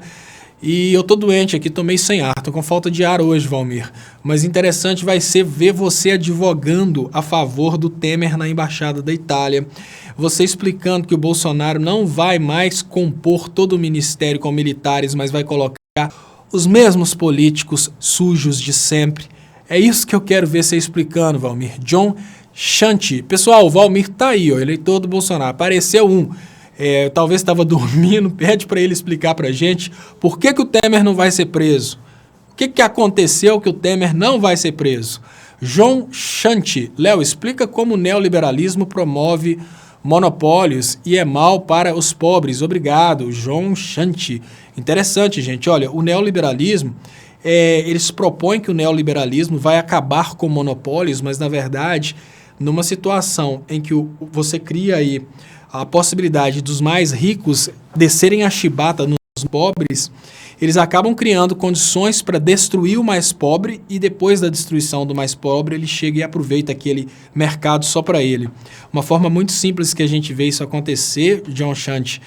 Speaker 1: E eu tô doente aqui, tô meio sem ar, tô com falta de ar hoje, Valmir. Mas interessante vai ser ver você advogando a favor do Temer na Embaixada da Itália. Você explicando que o Bolsonaro não vai mais compor todo o ministério com militares, mas vai colocar os mesmos políticos sujos de sempre. É isso que eu quero ver você explicando, Valmir. John Shanti. Pessoal, o Valmir tá aí, ó, eleitor do Bolsonaro. Apareceu um. Talvez estava dormindo, pede para ele explicar para a gente por que o Temer não vai ser preso. O que aconteceu que o Temer não vai ser preso? John Shanti. Léo, explica como o neoliberalismo promove monopólios e é mal para os pobres. Obrigado, John Shanti. Interessante, gente. Olha, o neoliberalismo, eles propõem que o neoliberalismo vai acabar com monopólios, mas, na verdade, numa situação em que você cria aí a possibilidade dos mais ricos descerem a chibata nos pobres, eles acabam criando condições para destruir o mais pobre e depois da destruição do mais pobre, ele chega e aproveita aquele mercado só para ele. Uma forma muito simples que a gente vê isso acontecer, John Shanti,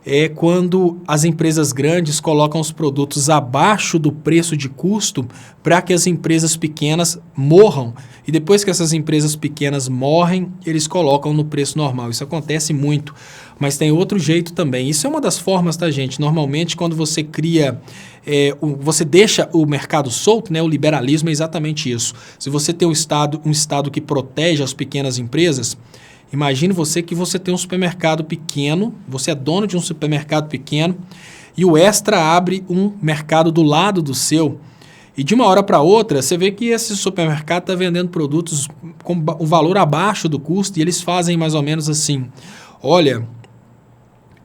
Speaker 1: é quando as empresas grandes colocam os produtos abaixo do preço de custo para que as empresas pequenas morram. E depois que essas empresas pequenas morrem, eles colocam no preço normal. Isso acontece muito, mas tem outro jeito também. Isso é uma das formas, tá, gente? Normalmente, quando você cria, você deixa o mercado solto, né? O liberalismo é exatamente isso. Se você tem um estado que protege as pequenas empresas, imagine você que você tem um supermercado pequeno, você é dono de um supermercado pequeno e o Extra abre um mercado do lado do seu e de uma hora para outra você vê que esse supermercado está vendendo produtos com um valor abaixo do custo e eles fazem mais ou menos assim, olha,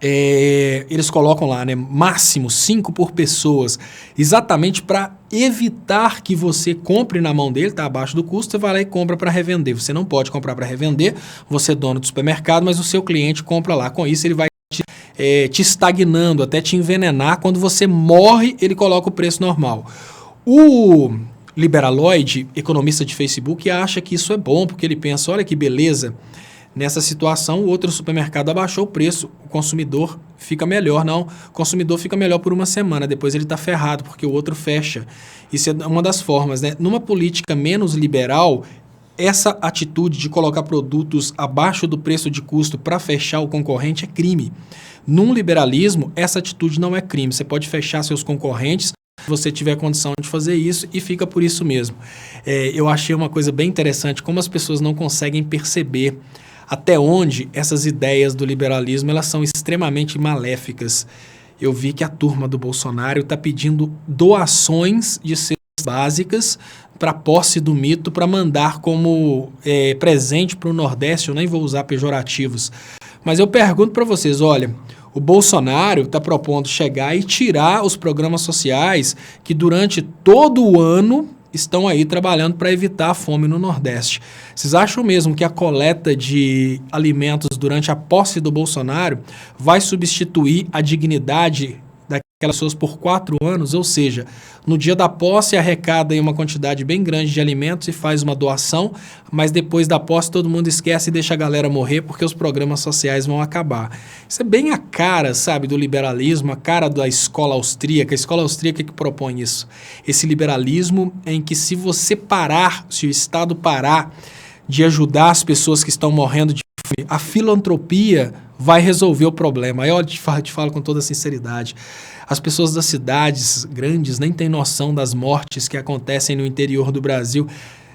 Speaker 1: eles colocam lá, né, máximo 5 por pessoas, exatamente para evitar que você compre na mão dele, está abaixo do custo, você vai lá e compra para revender. Você não pode comprar para revender, você é dono do supermercado, mas o seu cliente compra lá. Com isso, ele vai te estagnando, até te envenenar. Quando você morre, ele coloca o preço normal. O Liberaloid, economista de Facebook, acha que isso é bom, porque ele pensa, olha que beleza, nessa situação, o outro supermercado abaixou o preço, o consumidor fica melhor. Não, o consumidor fica melhor por uma semana, depois ele está ferrado, porque o outro fecha. Isso é uma das formas, né? Numa política menos liberal, essa atitude de colocar produtos abaixo do preço de custo para fechar o concorrente é crime. Num liberalismo, essa atitude não é crime. Você pode fechar seus concorrentes se você tiver condição de fazer isso e fica por isso mesmo. Eu achei uma coisa bem interessante, como as pessoas não conseguem perceber até onde essas ideias do liberalismo elas são extremamente maléficas. Eu vi que a turma do Bolsonaro está pedindo doações de cestas básicas para a posse do mito para mandar como presente para o Nordeste. Eu nem vou usar pejorativos. Mas eu pergunto para vocês, olha, o Bolsonaro está propondo chegar e tirar os programas sociais que durante todo o ano estão aí trabalhando para evitar a fome no Nordeste. Vocês acham mesmo que a coleta de alimentos durante a posse do Bolsonaro vai substituir a dignidade daquelas pessoas por 4 anos? Ou seja, no dia da posse arrecada aí uma quantidade bem grande de alimentos e faz uma doação, mas depois da posse todo mundo esquece e deixa a galera morrer porque os programas sociais vão acabar. Isso é bem a cara, sabe, do liberalismo, a cara da escola austríaca. A escola austríaca que propõe isso. Esse liberalismo em que se você parar, se o Estado parar de ajudar as pessoas que estão morrendo de fome, a filantropia vai resolver o problema. Aí eu te falo com toda sinceridade. As pessoas das cidades grandes nem têm noção das mortes que acontecem no interior do Brasil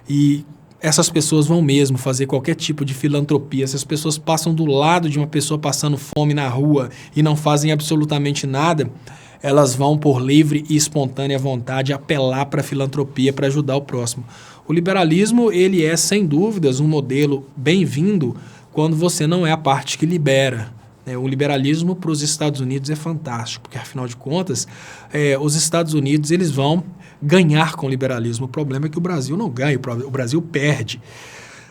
Speaker 1: e essas pessoas vão mesmo fazer qualquer tipo de filantropia. Se as pessoas passam do lado de uma pessoa passando fome na rua e não fazem absolutamente nada, elas vão por livre e espontânea vontade apelar para a filantropia para ajudar o próximo. O liberalismo, ele é sem dúvidas um modelo bem-vindo quando você não é a parte que libera. O liberalismo para os Estados Unidos é fantástico, porque afinal de contas, os Estados Unidos eles vão ganhar com o liberalismo. O problema é que o Brasil não ganha, o Brasil perde.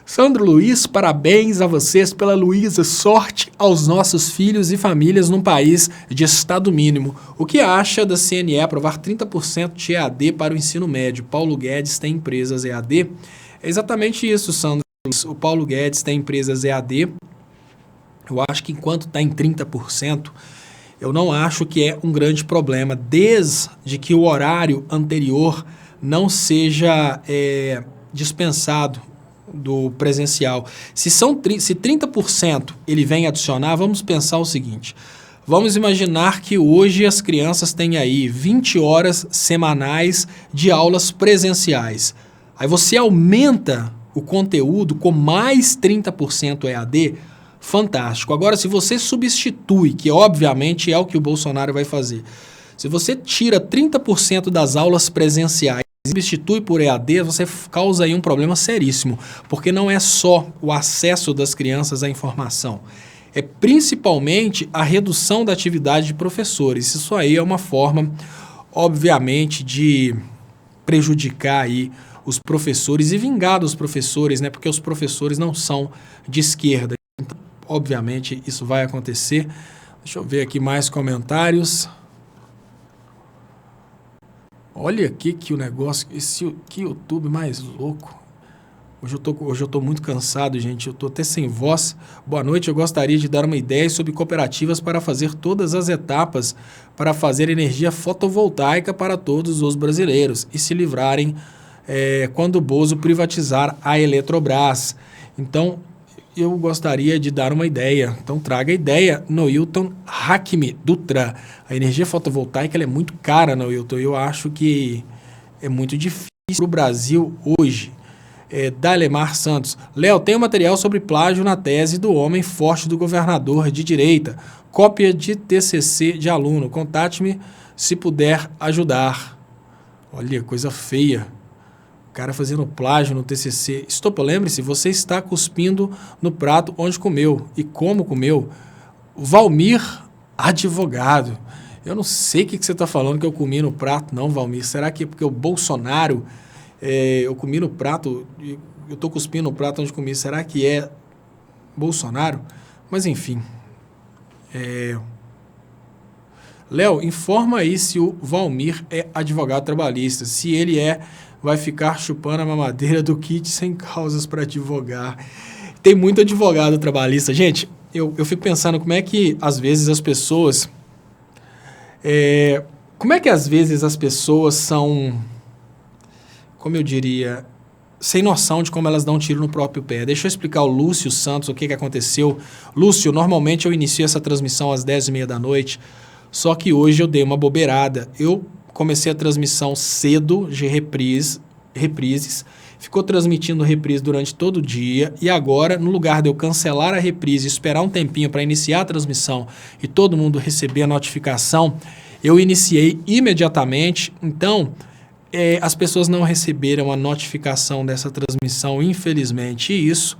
Speaker 1: Sandro Luiz, parabéns a vocês pela Luísa, sorte aos nossos filhos e famílias num país de Estado mínimo. O que acha da CNE aprovar 30% de EAD para o ensino médio? Paulo Guedes tem empresas EAD? É exatamente isso, Sandro o Paulo Guedes tem empresas EAD. Eu acho que enquanto está em 30%, eu não acho que é um grande problema, desde que o horário anterior não seja dispensado do presencial. Se 30% ele vem adicionar, vamos pensar o seguinte. Vamos imaginar que hoje as crianças têm aí 20 horas semanais de aulas presenciais. Aí você aumenta o conteúdo com mais 30% EAD, fantástico. Agora, se você substitui, que obviamente é o que o Bolsonaro vai fazer, se você tira 30% das aulas presenciais e substitui por EAD, você causa aí um problema seríssimo, porque não é só o acesso das crianças à informação, é principalmente a redução da atividade de professores. Isso aí é uma forma, obviamente, de prejudicar aí os professores e vingar dos professores, né? Porque os professores não são de esquerda. Então, obviamente, isso vai acontecer. Deixa eu ver aqui mais comentários. Olha aqui que o negócio, que YouTube mais louco. Hoje eu tô muito cansado, gente. Eu tô até sem voz. Boa noite, eu gostaria de dar uma ideia sobre cooperativas para fazer todas as etapas para fazer energia fotovoltaica para todos os brasileiros e se livrarem quando o Bozo privatizar a Eletrobras. Então, eu gostaria de dar uma ideia. Então, traga a ideia, Noilton Hakimi Dutra. A energia fotovoltaica ela é muito cara, Noilton. Eu acho que é muito difícil para o Brasil hoje. Dalemar Santos. Léo, tem um material sobre plágio na tese do homem forte do governador de direita. Cópia de TCC de aluno. Contate-me se puder ajudar. Olha, coisa feia. O cara fazendo plágio no TCC. Estopa, lembre-se, você está cuspindo no prato onde comeu. E como comeu? Valmir, advogado. Eu não sei o que você está falando que eu comi no prato, não, Valmir. Será que é porque o Bolsonaro... eu comi no prato, eu estou cuspindo no prato onde comi, será que é Bolsonaro? Mas enfim. Léo, informa aí se o Valmir é advogado trabalhista. Se ele vai ficar chupando a mamadeira do kit sem causas para advogar. Tem muito advogado trabalhista. Gente, eu fico pensando como é que às vezes as pessoas... como é que às vezes as pessoas são... como eu diria, sem noção de como elas dão um tiro no próprio pé. Deixa eu explicar ao Lúcio Santos o que aconteceu. Lúcio, normalmente eu inicio essa transmissão às 10h30 da noite, só que hoje eu dei uma bobeirada. Eu comecei a transmissão cedo de reprises, ficou transmitindo reprise durante todo o dia e agora, no lugar de eu cancelar a reprise e esperar um tempinho para iniciar a transmissão e todo mundo receber a notificação, eu iniciei imediatamente. Então... as pessoas não receberam a notificação dessa transmissão, infelizmente, e isso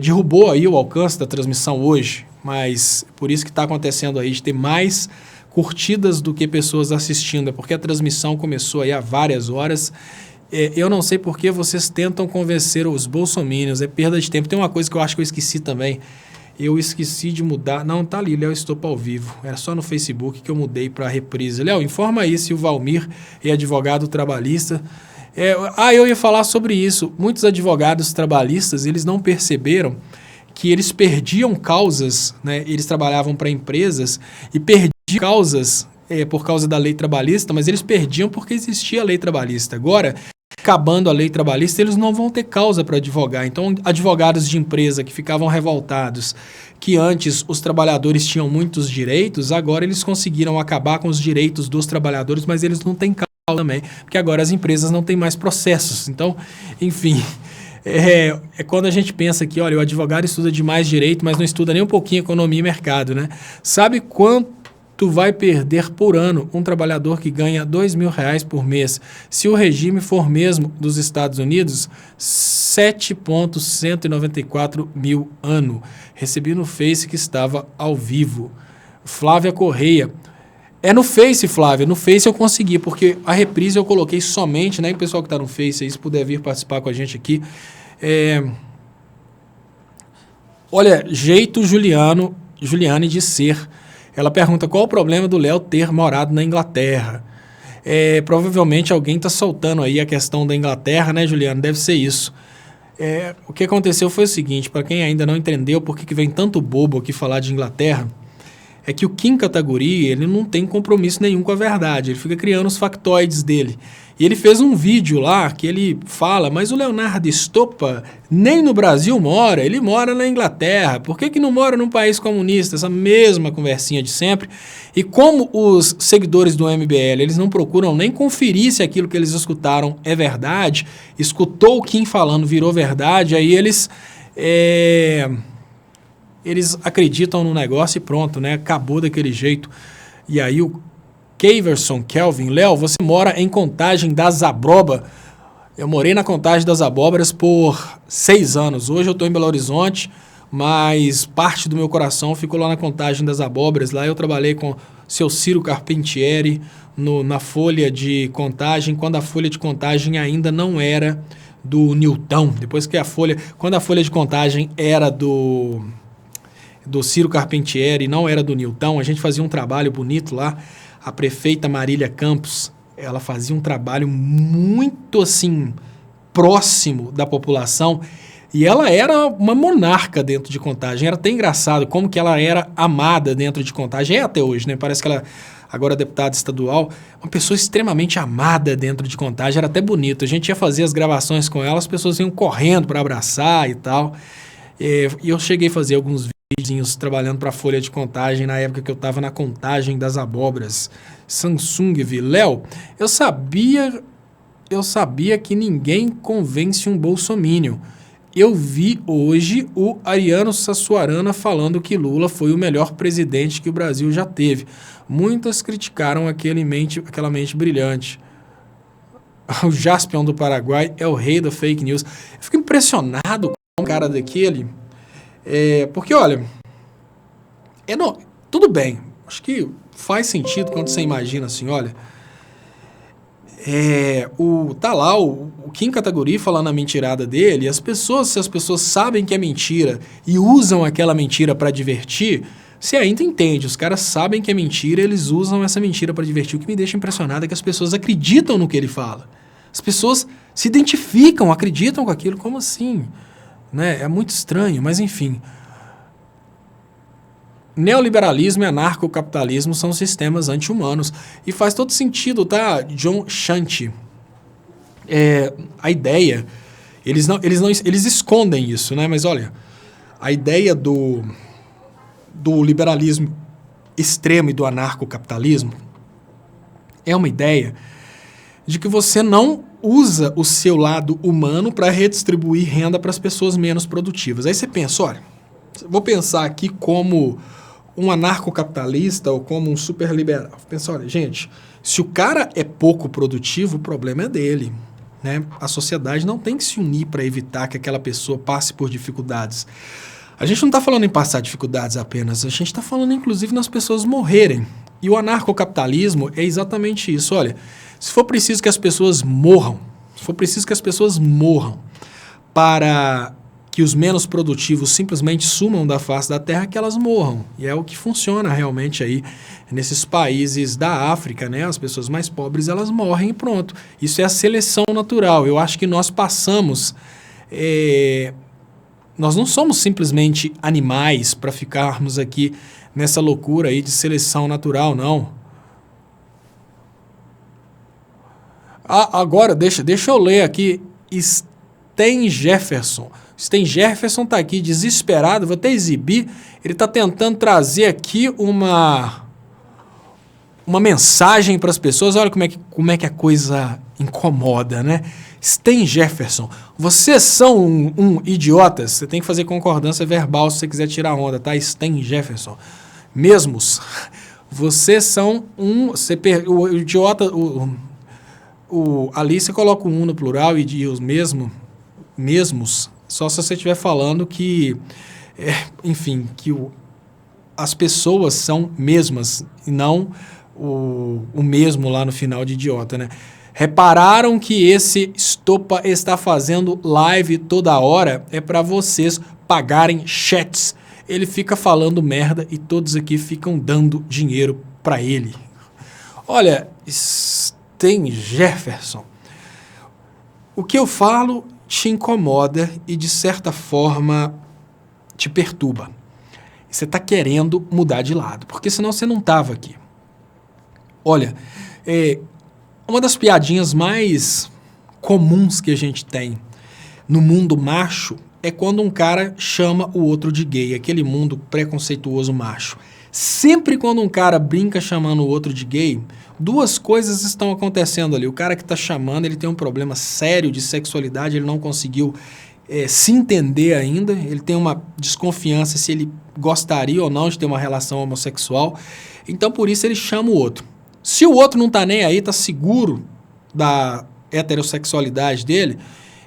Speaker 1: derrubou aí o alcance da transmissão hoje, mas por isso que está acontecendo aí, de ter mais curtidas do que pessoas assistindo, porque a transmissão começou aí há várias horas. Eu não sei por que vocês tentam convencer os bolsominions, é perda de tempo. Tem uma coisa que eu acho que eu esqueci também, eu esqueci de mudar. Não, tá ali, Léo Estopa ao vivo. Era só no Facebook que eu mudei para a reprise. Léo, informa aí se o Valmir é advogado trabalhista. Eu ia falar sobre isso. Muitos advogados trabalhistas, eles não perceberam que eles perdiam causas, né? Eles trabalhavam para empresas e perdiam causas por causa da lei trabalhista, mas eles perdiam porque existia a lei trabalhista. Agora, acabando a lei trabalhista, eles não vão ter causa para advogar. Então, advogados de empresa que ficavam revoltados, que antes os trabalhadores tinham muitos direitos, agora eles conseguiram acabar com os direitos dos trabalhadores, mas eles não têm causa também, porque agora as empresas não têm mais processos. Então, enfim, quando a gente pensa que, olha, o advogado estuda demais direito, mas não estuda nem um pouquinho economia e mercado, né? Sabe quanto vai perder por ano um trabalhador que ganha R$2.000 por mês? Se o regime for mesmo dos Estados Unidos, 7,194 mil ano. Recebi no Face que estava ao vivo. Flávia Correia. É no Face, Flávia. No Face eu consegui, porque a reprise eu coloquei somente, né? O pessoal que está no Face aí, se puder vir participar com a gente aqui. Olha, jeito Juliane de ser. Ela pergunta qual o problema do Léo ter morado na Inglaterra. Provavelmente alguém está soltando aí a questão da Inglaterra, né, Juliano? Deve ser isso. O que aconteceu foi o seguinte, para quem ainda não entendeu por que vem tanto bobo aqui falar de Inglaterra, é que o Kim Kataguiri, ele não tem compromisso nenhum com a verdade, ele fica criando os factoides dele. E ele fez um vídeo lá que ele fala, mas o Leonardo Stoppa nem no Brasil mora, ele mora na Inglaterra. Por que não mora num país comunista? Essa mesma conversinha de sempre. E como os seguidores do MBL, eles não procuram nem conferir se aquilo que eles escutaram é verdade, escutou o Kim falando, virou verdade, aí eles acreditam no negócio e pronto, né? Acabou daquele jeito. E aí o Keverson Kelvin, Léo, você mora em Contagem das Abóboras. Eu morei na Contagem das Abóboras por 6 anos. Hoje eu estou em Belo Horizonte, mas parte do meu coração ficou lá na Contagem das Abóboras. Lá eu trabalhei com seu Ciro Carpentieri na Folha de Contagem, quando a Folha de Contagem ainda não era do Nilton. Depois que quando a Folha de Contagem era do Ciro Carpentieri, não era do Nilton, a gente fazia um trabalho bonito lá. A prefeita Marília Campos, ela fazia um trabalho muito, assim, próximo da população e ela era uma monarca dentro de Contagem. Era até engraçado como que ela era amada dentro de Contagem, é até hoje, né? Parece que ela, agora deputada estadual, uma pessoa extremamente amada dentro de Contagem, era até bonito. A gente ia fazer as gravações com ela, as pessoas iam correndo para abraçar e tal. E eu cheguei a fazer alguns vídeos trabalhando para a Folha de Contagem na época que eu estava na Contagem das Abóboras. Samsung, Léo, eu sabia que ninguém convence um bolsominion. Eu vi hoje o Ariano Suassuna falando que Lula foi o melhor presidente que o Brasil já teve. Muitas criticaram aquela mente brilhante. O Jaspion do Paraguai é o rei da fake news. Eu fico impressionado com o cara daquele. Porque, olha, tudo bem, acho que faz sentido quando você imagina assim, olha, tá lá o Kim Kataguiri falando a mentirada dele, e se as pessoas sabem que é mentira e usam aquela mentira para divertir, você ainda entende, os caras sabem que é mentira, eles usam essa mentira para divertir. O que me deixa impressionado é que as pessoas acreditam no que ele fala. As pessoas se identificam, acreditam com aquilo, como assim? Né? É muito estranho, mas enfim. Neoliberalismo e anarcocapitalismo são sistemas anti-humanos. E faz todo sentido, tá? John Shanti. A ideia, eles escondem isso, né? Mas olha, a ideia do liberalismo extremo e do anarcocapitalismo é uma ideia de que você não usa o seu lado humano para redistribuir renda para as pessoas menos produtivas. Aí você pensa, olha, vou pensar aqui como um anarcocapitalista ou como um superliberal. Pensa, olha, gente, se o cara é pouco produtivo, o problema é dele, né? A sociedade não tem que se unir para evitar que aquela pessoa passe por dificuldades. A gente não está falando em passar dificuldades apenas, a gente está falando inclusive nas pessoas morrerem. E o anarcocapitalismo é exatamente isso. Olha, se for preciso que as pessoas morram, para que os menos produtivos simplesmente sumam da face da terra, que elas morram. E é o que funciona realmente aí nesses países da África, né? As pessoas mais pobres, elas morrem e pronto. Isso é a seleção natural. Eu acho que nós passamos... Nós não somos simplesmente animais para ficarmos aqui nessa loucura aí de seleção natural, não. Agora, deixa eu ler aqui. Sten Jefferson está aqui desesperado, vou até exibir. Ele está tentando trazer aqui uma mensagem para as pessoas. Olha como é que a coisa incomoda, né? Sten Jefferson, vocês são um idiotas. Você tem que fazer concordância verbal se você quiser tirar onda, tá? Sten Jefferson. Mesmos, vocês são o idiota... Ali você coloca o no plural e os mesmos, só se você estiver falando que, as pessoas são mesmas e não o mesmo lá no final de idiota, né? Repararam que esse Stoppa está fazendo live toda hora? É para vocês pagarem chats. Ele fica falando merda e todos aqui ficam dando dinheiro para ele. Olha... Tem Jefferson. O que eu falo te incomoda e, de certa forma, te perturba. Você está querendo mudar de lado, porque senão você não estava aqui. Olha, uma das piadinhas mais comuns que a gente tem no mundo macho é quando um cara chama o outro de gay, aquele mundo preconceituoso macho. Sempre quando um cara brinca chamando o outro de gay, duas coisas estão acontecendo ali. O cara que está chamando, ele tem um problema sério de sexualidade, ele não conseguiu se entender ainda, ele tem uma desconfiança se ele gostaria ou não de ter uma relação homossexual, então por isso ele chama o outro. Se o outro não está nem aí, está seguro da heterossexualidade dele,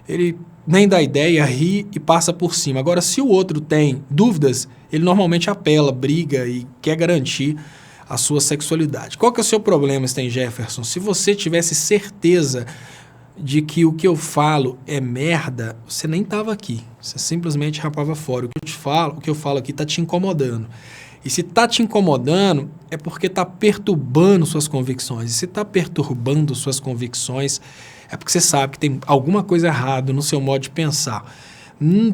Speaker 1: ele nem dá ideia, ri e passa por cima. Agora, se o outro tem dúvidas, ele normalmente apela, briga e quer garantir a sua sexualidade. Qual que é o seu problema, Sten Jefferson? Se você tivesse certeza de que o que eu falo é merda, você nem estava aqui. Você simplesmente rapava fora. O que eu falo aqui está te incomodando. E se está te incomodando, é porque está perturbando suas convicções. E se está perturbando suas convicções, é porque você sabe que tem alguma coisa errada no seu modo de pensar.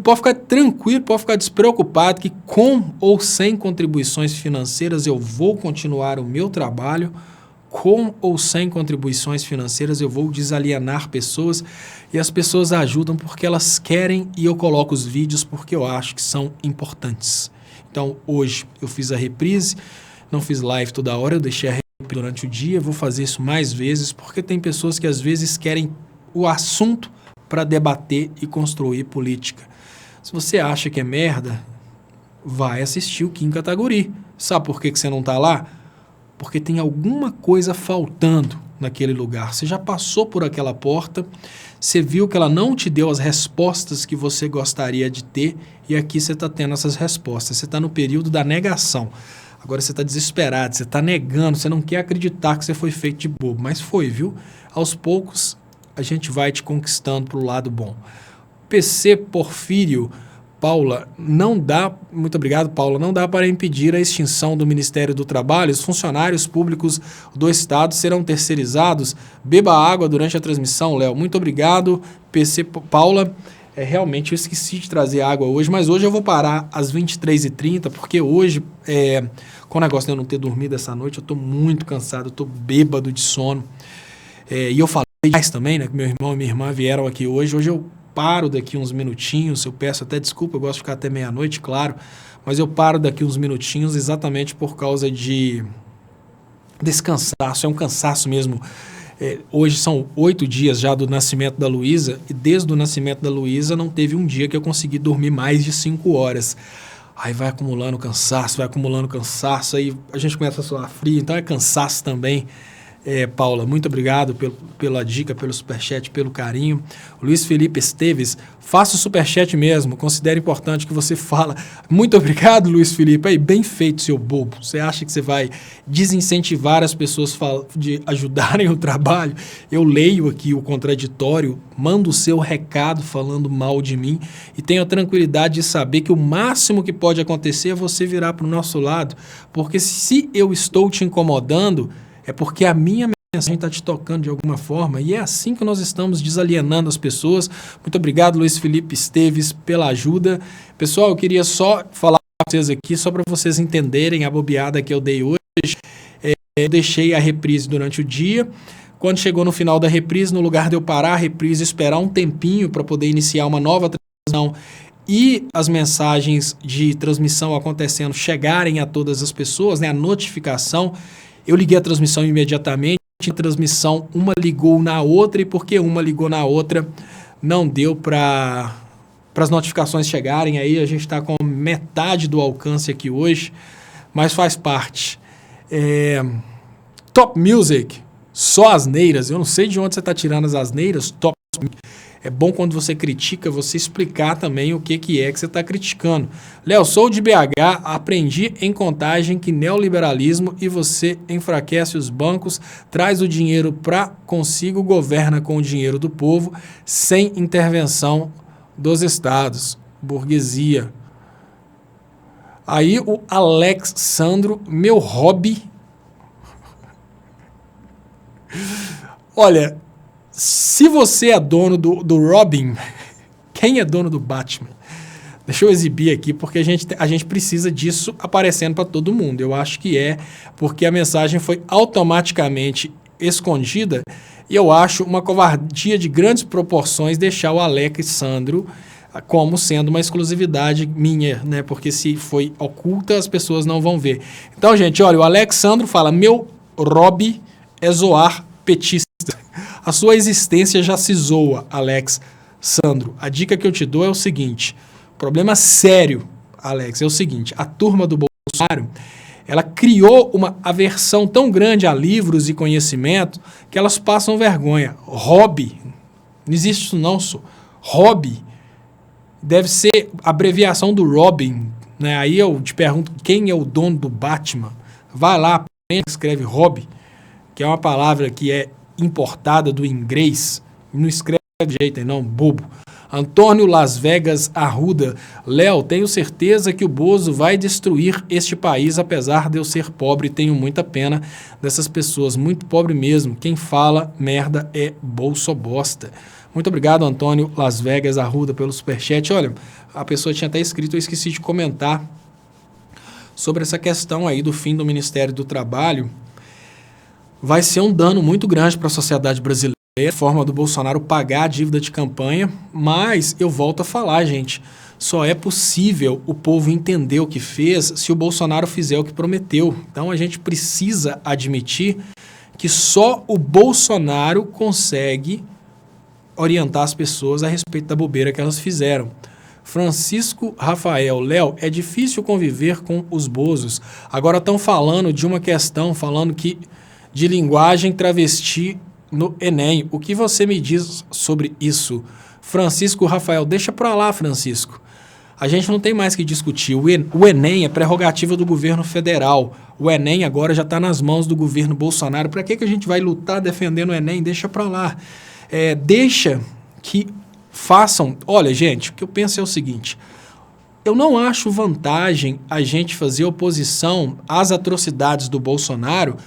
Speaker 1: Pode ficar tranquilo, pode ficar despreocupado que com ou sem contribuições financeiras eu vou continuar o meu trabalho. Com ou sem contribuições financeiras eu vou desalienar pessoas e as pessoas ajudam porque elas querem e eu coloco os vídeos porque eu acho que são importantes. Então hoje eu fiz a reprise, não fiz live toda hora, eu deixei a reprise durante o dia, vou fazer isso mais vezes porque tem pessoas que às vezes querem o assunto para debater e construir política. Se você acha que é merda, vai assistir o Kim Kataguiri. Sabe por que você não está lá? Porque tem alguma coisa faltando naquele lugar. Você já passou por aquela porta, você viu que ela não te deu as respostas que você gostaria de ter e aqui você está tendo essas respostas. Você está no período da negação. Agora você está desesperado, você está negando, você não quer acreditar que você foi feito de bobo. Mas foi, viu? Aos poucos a gente vai te conquistando para o lado bom. PC Porfírio, Paula, muito obrigado, Paula, não dá para impedir a extinção do Ministério do Trabalho, os funcionários públicos do Estado serão terceirizados, beba água durante a transmissão, Léo, muito obrigado, PC, Paula, realmente eu esqueci de trazer água hoje, mas hoje eu vou parar às 23h30, porque hoje, com o negócio de eu não ter dormido essa noite, eu estou muito cansado, eu estou bêbado de sono, e eu falei mais também, né, que meu irmão e minha irmã vieram aqui hoje eu paro daqui uns minutinhos, eu peço até desculpa, eu gosto de ficar até meia-noite, claro, mas eu paro daqui uns minutinhos exatamente por causa desse cansaço, é um cansaço mesmo. Hoje são 8 dias já do nascimento da Luísa, e desde o nascimento da Luísa não teve um dia que eu consegui dormir mais de 5 horas. Aí vai acumulando cansaço, aí a gente começa a suar frio, então é cansaço também. Paula, muito obrigado pela dica, pelo superchat, pelo carinho. Luiz Felipe Esteves, faça o superchat mesmo, considere importante o que você fala. Muito obrigado, Luiz Felipe. Aí, bem feito, seu bobo. Você acha que você vai desincentivar as pessoas de ajudarem o trabalho? Eu leio aqui o contraditório, mando o seu recado falando mal de mim e tenho a tranquilidade de saber que o máximo que pode acontecer é você virar para o nosso lado, porque se eu estou te incomodando, é porque a minha mensagem está te tocando de alguma forma e é assim que nós estamos desalienando as pessoas. Muito obrigado, Luiz Felipe Esteves, pela ajuda. Pessoal, eu queria só falar com vocês aqui, só para vocês entenderem a bobeada que eu dei hoje. Eu deixei a reprise durante o dia. Quando chegou no final da reprise, no lugar de eu parar a reprise, esperar um tempinho para poder iniciar uma nova transmissão e as mensagens de transmissão acontecendo chegarem a todas as pessoas, né, a notificação, eu liguei a transmissão imediatamente, a transmissão uma ligou na outra e porque uma ligou na outra não deu para as notificações chegarem, aí a gente está com metade do alcance aqui hoje, mas faz parte. Top Music, só asneiras, eu não sei de onde você está tirando as asneiras, Top Music. É bom quando você critica, você explicar também o que você está criticando. Léo, sou de BH, aprendi em contagem que neoliberalismo e você enfraquece os bancos, traz o dinheiro para consigo, governa com o dinheiro do povo, sem intervenção dos estados. Burguesia. Aí o Alex Sandro, meu hobby. Olha, se você é dono do Robin, Quem é dono do Batman? Deixa eu exibir aqui, porque a gente precisa disso aparecendo para todo mundo. Eu acho que é porque a mensagem foi automaticamente escondida e eu acho uma covardia de grandes proporções deixar o Alexandro como sendo uma exclusividade minha, né? Porque se foi oculta, as pessoas não vão ver. Então, gente, olha, o Alexandro fala, meu hobby é zoar petista. A sua existência já se zoa, Alex Sandro. A dica que eu te dou é o seguinte, problema sério, Alex, é o seguinte, a turma do Bolsonaro, ela criou uma aversão tão grande a livros e conhecimento que elas passam vergonha. Hobby, não existe isso não, só. Hobby deve ser abreviação do Robin, né? Aí eu te pergunto, quem é o dono do Batman? Vai lá, escreve hobby, que é uma palavra que é importada do inglês, não escreve de jeito não, bobo. Antônio Las Vegas Arruda, Léo, tenho certeza que o Bozo vai destruir este país, apesar de eu ser pobre, tenho muita pena dessas pessoas, muito pobre mesmo, quem fala merda é bolsobosta. Muito obrigado, Antônio Las Vegas Arruda, pelo superchat. Olha, a pessoa tinha até escrito, eu esqueci de comentar sobre essa questão aí do fim do Ministério do Trabalho. Vai ser um dano muito grande para a sociedade brasileira, a forma do Bolsonaro pagar a dívida de campanha, mas eu volto a falar, gente, só é possível o povo entender o que fez se o Bolsonaro fizer o que prometeu. Então a gente precisa admitir que só o Bolsonaro consegue orientar as pessoas a respeito da bobeira que elas fizeram. Francisco Rafael, Léo, é difícil conviver com os bozos. Agora estão falando de uma questão, falando que de linguagem travesti no Enem. O que você me diz sobre isso? Francisco Rafael, deixa pra lá, Francisco. A gente não tem mais que discutir. O Enem é prerrogativa do governo federal. O Enem agora já está nas mãos do governo Bolsonaro. Para que a gente vai lutar defendendo o Enem? Deixa pra lá. Deixa que façam... Olha, gente, o que eu penso é o seguinte. Eu não acho vantagem a gente fazer oposição às atrocidades do Bolsonaro,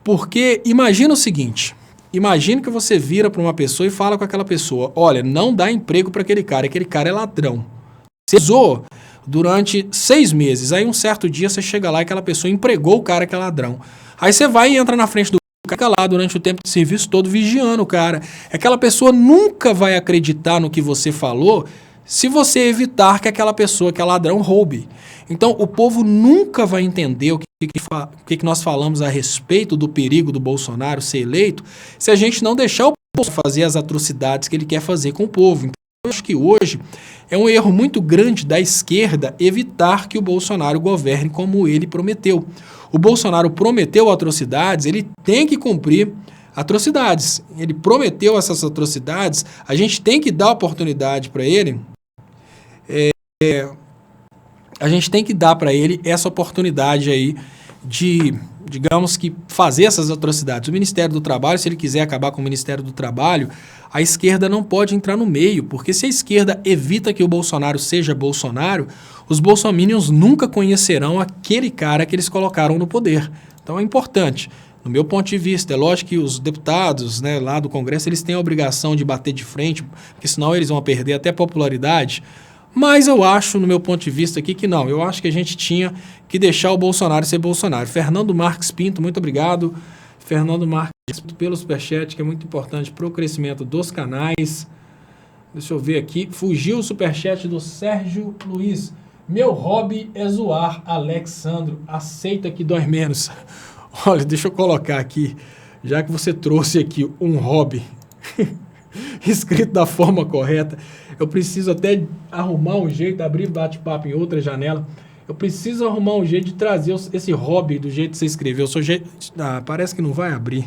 Speaker 1: porque imagina o seguinte, imagina que você vira para uma pessoa e fala com aquela pessoa, olha, não dá emprego para aquele cara é ladrão. Você usou durante 6 meses, aí um certo dia você chega lá e aquela pessoa empregou o cara que é ladrão. Aí você vai e entra na frente do cara lá durante o tempo de serviço todo vigiando o cara. Aquela pessoa nunca vai acreditar no que você falou se você evitar que aquela pessoa que é ladrão roube. Então, o povo nunca vai entender o que nós falamos a respeito do perigo do Bolsonaro ser eleito se a gente não deixar o povo fazer as atrocidades que ele quer fazer com o povo. Então, eu acho que hoje é um erro muito grande da esquerda evitar que o Bolsonaro governe como ele prometeu. O Bolsonaro prometeu atrocidades, ele tem que cumprir atrocidades. Ele prometeu essas atrocidades, a gente tem que dar oportunidade para ele. A gente tem que dar para ele essa oportunidade aí de, digamos que, fazer essas atrocidades. O Ministério do Trabalho, se ele quiser acabar com o Ministério do Trabalho, a esquerda não pode entrar no meio, porque se a esquerda evita que o Bolsonaro seja Bolsonaro, os bolsominions nunca conhecerão aquele cara que eles colocaram no poder. Então é importante. No meu ponto de vista, é lógico que os deputados, né, lá do Congresso, eles têm a obrigação de bater de frente, porque senão eles vão perder até popularidade. Mas eu acho, no meu ponto de vista aqui, que não. Eu acho que a gente tinha que deixar o Bolsonaro ser Bolsonaro. Fernando Marques Pinto, muito obrigado. Fernando Marques Pinto pelo superchat, que é muito importante para o crescimento dos canais. Deixa eu ver aqui. Fugiu o superchat do Sérgio Luiz. Meu hobby é zoar, Alexandro. Aceita que dói menos. Olha, deixa eu colocar aqui, já que você trouxe aqui um hobby escrito da forma correta, eu preciso até arrumar um jeito, abrir bate-papo em outra janela, eu preciso arrumar um jeito de trazer esse hobby do jeito que você escreveu. Parece que não vai abrir.